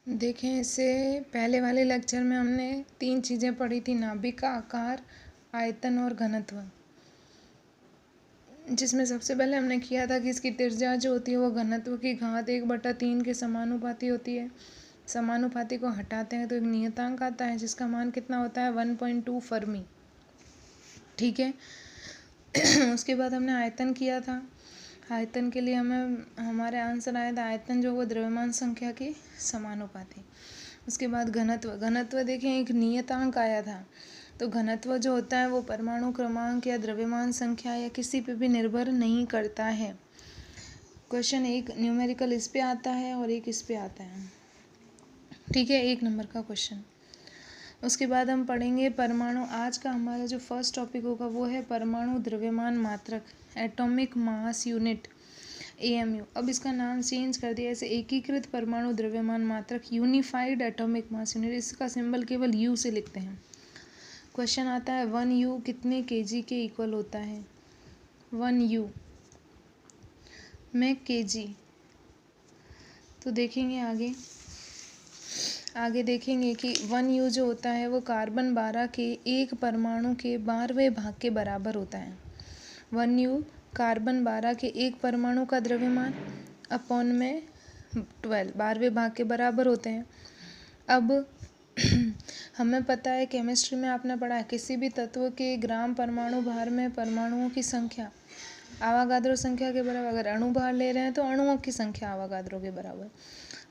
देखें, इससे पहले वाले लेक्चर में हमने 3 चीज़ें पढ़ी थी, नाभिक का आकार, आयतन और घनत्व। जिसमें सबसे पहले हमने किया था कि इसकी त्रिज्या जो होती है वो घनत्व की घात 1/3 के समानुपाती होती है। समानुपाती को हटाते हैं तो एक नियतांक आता है जिसका मान कितना होता है 1.2 फर्मी। ठीक है। उसके बाद हमने आयतन किया था। आयतन के लिए हमारे आंसर आया था आयतन जो वो द्रव्यमान संख्या के समानुपाती। उसके बाद घनत्व। घनत्व देखें, एक नियतांक आया था। तो घनत्व जो होता है वो परमाणु क्रमांक या द्रव्यमान संख्या या किसी पे भी निर्भर नहीं करता है। क्वेश्चन एक न्यूमेरिकल इस पे आता है और एक इस पे आता है। ठीक है, 1 नंबर का क्वेश्चन। उसके बाद हम पढ़ेंगे परमाणु। आज का हमारा जो फर्स्ट टॉपिक होगा वो है परमाणु द्रव्यमान मात्रक, एटॉमिक मास यूनिट, AMU। अब इसका नाम चेंज कर दिया, ऐसे एकीकृत परमाणु द्रव्यमान मात्रक, यूनिफाइड एटॉमिक मास यूनिट। इसका सिंबल केवल U से लिखते हैं। क्वेश्चन आता है 1U कितने kg के इक्वल होता है। 1U में kg। तो देखेंगे आगे देखेंगे कि 1U जो होता है वो कार्बन 12 के एक परमाणु के 12वें भाग के बराबर होता है। 1U कार्बन 12 के एक परमाणु का द्रव्यमान अपॉन में 12 12वें भाग के बराबर होते हैं। अब हमें पता है केमिस्ट्री में आपने पढ़ा है किसी भी तत्व के ग्राम परमाणु भार में परमाणुओं की संख्या आवागाद्रो संख्या के बराबर। अगर अणु भार ले रहे हैं तो अणुओं की संख्या आवागाद्रो के बराबर।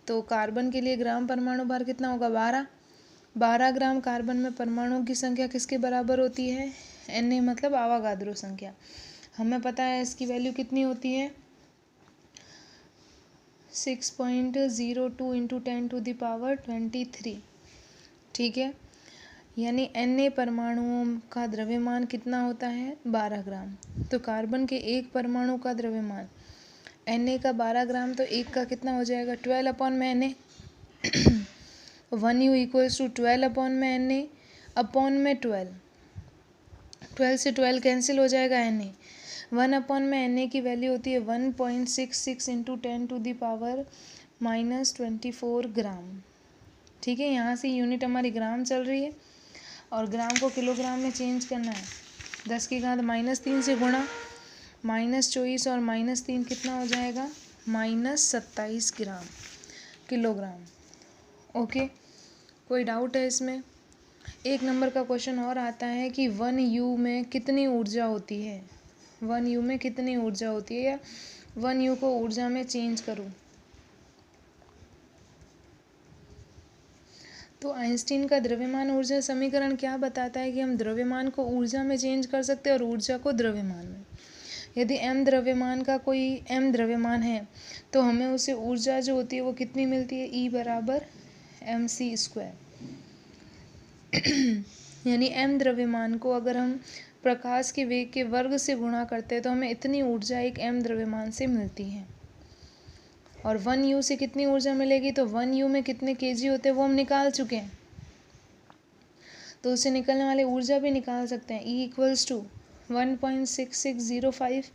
तो कार्बन के लिए ग्राम परमाणु भार कितना होगा 12 ग्राम कार्बन में परमाणुओं की संख्या किसके बराबर होती है Na, मतलब आवागाद्रो संख्या। हमें पता है इसकी वैल्यू कितनी होती है 6.02 इंटू 10⁻23। ठीक है, यानी Na परमाणुओं का द्रव्यमान कितना होता है 12 ग्राम। तो कार्बन के एक परमाणु का द्रव्यमान Na का 12 ग्राम, तो एक का कितना हो जाएगा 12 अपॉन में Na। 1U equals to 12 upon में Na अपॉन में 12 से 12 कैंसिल हो जाएगा Na। 1 अपॉन में Na की वैल्यू होती है 1.66 इंटू 10⁻⁻24 ग्राम। ठीक है, यहाँ से यूनिट हमारी ग्राम चल रही है और ग्राम को किलोग्राम में चेंज करना है। 10 की घात -3 से गुणा, -24 और -3 कितना हो जाएगा -27 ग्राम किलोग्राम। ओके, कोई डाउट है इसमें। 1 नंबर का क्वेश्चन और आता है कि 1U में कितनी ऊर्जा होती है। 1U में कितनी ऊर्जा होती है या 1U को ऊर्जा में चेंज करूँ। तो आइंस्टीन का द्रव्यमान ऊर्जा समीकरण क्या बताता है कि हम द्रव्यमान को ऊर्जा में चेंज कर सकते हैं और ऊर्जा को द्रव्यमान में। यदि m द्रव्यमान है तो हमें उसे ऊर्जा जो होती है वो कितनी मिलती है E बराबर mc²। यानी m द्रव्यमान को अगर हम प्रकाश के वेग के वर्ग से गुणा करते हैं तो हमें इतनी ऊर्जा एक m द्रव्यमान से मिलती है। और 1U से कितनी ऊर्जा मिलेगी, तो 1U में कितने kg होते हैं वो हम निकाल चुके हैं, तो उससे निकलने वाली ऊर्जा भी निकाल सकते हैं। E इक्वल्स टू 1.6605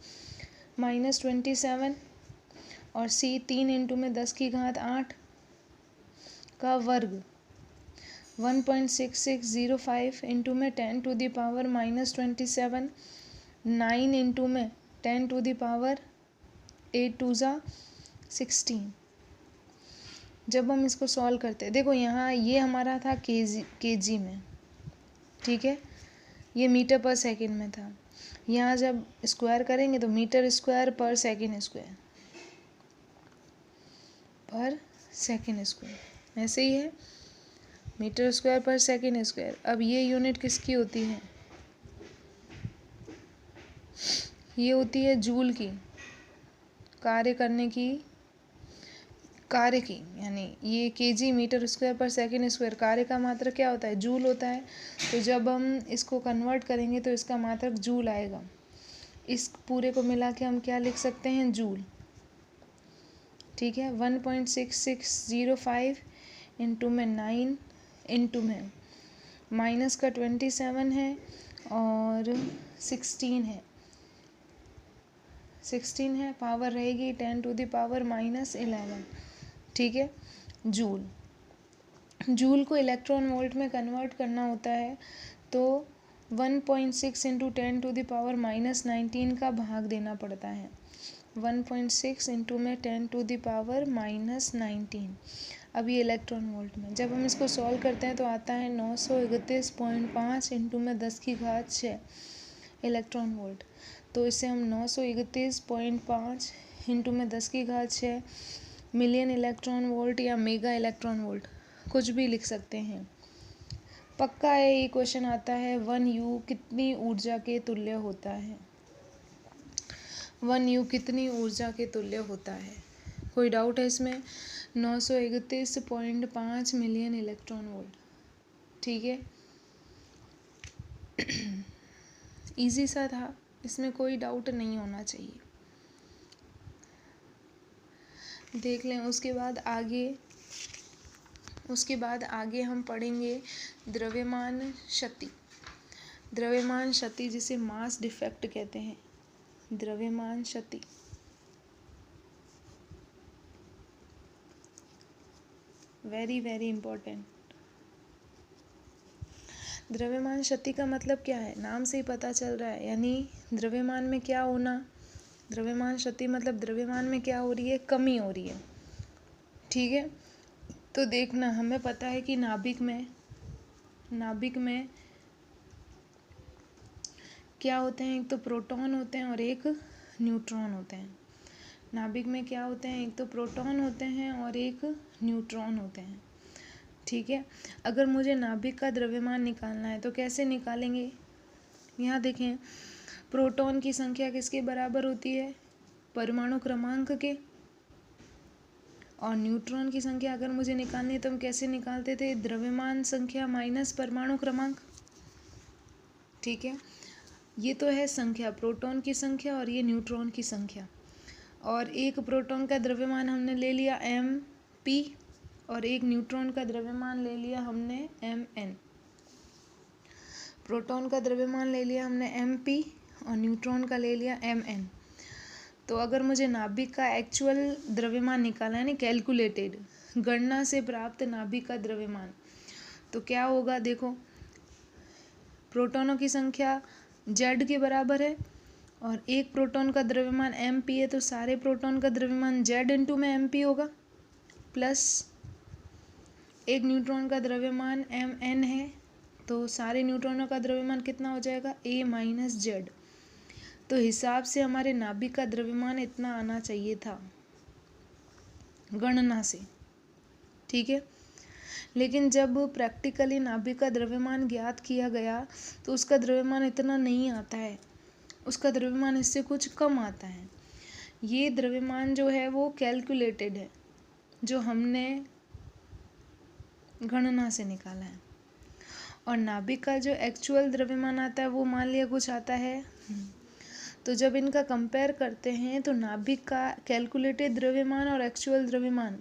-27 और C 3 इंटू में 10 की घात 8 का वर्ग 1.6605 इंटू में 10⁻⁻27 9 इंटू में 10⁻8⁴ जब हम इसको सॉल्व करते हैं, देखो यहाँ ये हमारा था केजी में, ठीक है, ये मीटर पर सेकंड में था। यहाँ जब स्क्वायर करेंगे तो मीटर स्क्वायर पर सेकंड स्क्वायर ऐसे ही है, मीटर स्क्वायर पर सेकंड स्क्वायर। अब ये यूनिट किसकी होती है, ये होती है जूल की, कार्य की, यानी ये केजी मीटर स्क्वायर पर सेकंड स्क्वायर, कार्य का मात्रक क्या होता है जूल होता है। तो जब हम इसको कन्वर्ट करेंगे तो इसका मात्रक जूल आएगा। इस पूरे को मिला के हम क्या लिख सकते हैं जूल। ठीक है, 1.6605 इंटू में 9 इंटू में माइनस का 27 है और 16 है, पावर रहेगी 10⁻⁻11। ठीक है, जूल। जूल को इलेक्ट्रॉन वोल्ट में कन्वर्ट करना होता है तो 1.6 इंटू 10⁻⁻19 का भाग देना पड़ता है। 1.6 इंटू में 10⁻⁻19। अब ये इलेक्ट्रॉन वोल्ट में, जब हम इसको सॉल्व करते हैं तो आता है 931.5 इंटू में 10⁶ इलेक्ट्रॉन वोल्ट। तो इसे हम 931.5 इंटू में 10⁶ मिलियन इलेक्ट्रॉन वोल्ट या मेगा इलेक्ट्रॉन वोल्ट कुछ भी लिख सकते हैं। पक्का है ये क्वेश्चन आता है। 1U कितनी ऊर्जा के तुल्य होता है? 1U कितनी ऊर्जा के तुल्य होता है? कोई डाउट है इसमें? 931.5 मिलियन इलेक्ट्रॉन वोल्ट। ठीक है, इजी सा था, इसमें कोई डाउट नहीं होना चाहिए। देख लें। उसके बाद आगे हम पढ़ेंगे द्रव्यमान शक्ति। द्रव्यमान शक्ति जिसे मास डिफेक्ट कहते हैं। द्रव्यमान शक्ति वेरी वेरी इंपॉर्टेंट। द्रव्यमान शक्ति का मतलब क्या है? नाम से ही पता चल रहा है, यानी द्रव्यमान में क्या होना। द्रव्यमान शक्ति मतलब द्रव्यमान में क्या हो रही है? कमी हो रही है। ठीक है, तो देखना, हमें पता है कि नाभिक में क्या होते हैं? एक तो प्रोटॉन होते हैं और एक न्यूट्रॉन होते हैं। नाभिक में क्या होते हैं? एक तो प्रोटॉन होते हैं और एक न्यूट्रॉन होते हैं। ठीक है, अगर मुझे नाभिक का द्रव्यमान निकालना है तो कैसे निकालेंगे? यहाँ देखें, प्रोटॉन की संख्या किसके बराबर होती है? परमाणु क्रमांक के। और न्यूट्रॉन की संख्या अगर मुझे निकालनी है तो हम कैसे निकालते थे? द्रव्यमान संख्या माइनस परमाणु क्रमांक। ठीक है, ये तो है संख्या, प्रोटॉन की संख्या और ये न्यूट्रॉन की संख्या। और एक प्रोटॉन का द्रव्यमान हमने ले लिया mp और एक न्यूट्रॉन का द्रव्यमान ले लिया हमने mn। प्रोटॉन का द्रव्यमान ले लिया हमने mp और न्यूट्रॉन का ले लिया mn। तो अगर मुझे नाभिक का एक्चुअल द्रव्यमान निकालना है, यानी कैलकुलेटेड, गणना से प्राप्त नाभिक का द्रव्यमान, तो क्या होगा? देखो, प्रोटॉनों की संख्या Z के बराबर है और एक प्रोटॉन का द्रव्यमान mp है, तो सारे प्रोटॉन का द्रव्यमान Z इंटू में mp होगा, प्लस एक न्यूट्रॉन का द्रव्यमान mn है, तो सारे न्यूट्रॉनों का द्रव्यमान कितना हो जाएगा? a minus Z। तो हिसाब से हमारे नाभिक का द्रव्यमान इतना आना चाहिए था गणना से। ठीक है, लेकिन जब प्रैक्टिकली नाभिक का द्रव्यमान ज्ञात किया गया तो उसका द्रव्यमान इतना नहीं आता है, उसका द्रव्यमान इससे कुछ कम आता है। ये द्रव्यमान जो है वो कैलकुलेटेड है, जो हमने गणना से निकाला है। और नाभिक का जो एक्चुअल द्रव्यमान आता है वो मान लिया कुछ आता है। तो जब इनका कंपेयर करते हैं तो नाभिक का कैलकुलेटेड द्रव्यमान और एक्चुअल द्रव्यमान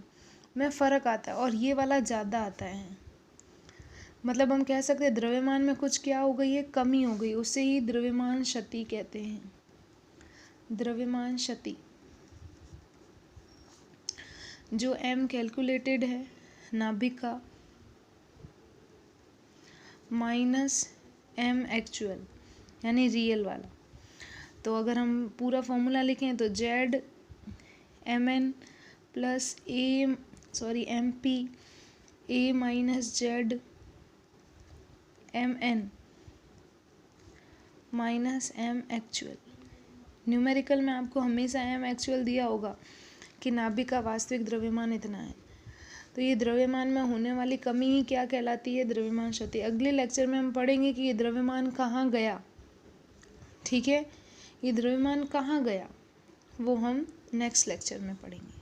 में फ़र्क आता है और ये वाला ज़्यादा आता है। मतलब हम कह सकते हैं द्रव्यमान में कुछ क्या हो गई है? कमी हो गई, उसे ही द्रव्यमान क्षति कहते हैं। द्रव्यमान क्षति जो m कैलकुलेटेड है नाभिक का माइनस m एक्चुअल यानी रियल वाला। तो अगर हम पूरा फॉर्मूला लिखें तो Z mn plus mp a minus Z mn minus m actual. Numerical में आपको हमेशा m एक्चुअल दिया होगा कि नाभिक का वास्तविक द्रव्यमान इतना है। तो ये द्रव्यमान में होने वाली कमी ही क्या कहलाती है? द्रव्यमान क्षति। अगले लेक्चर में हम पढ़ेंगे कि ये द्रव्यमान कहाँ गया। ठीक है, ये द्रव्यमान कहाँ गया वो हम नेक्स्ट लेक्चर में पढ़ेंगे।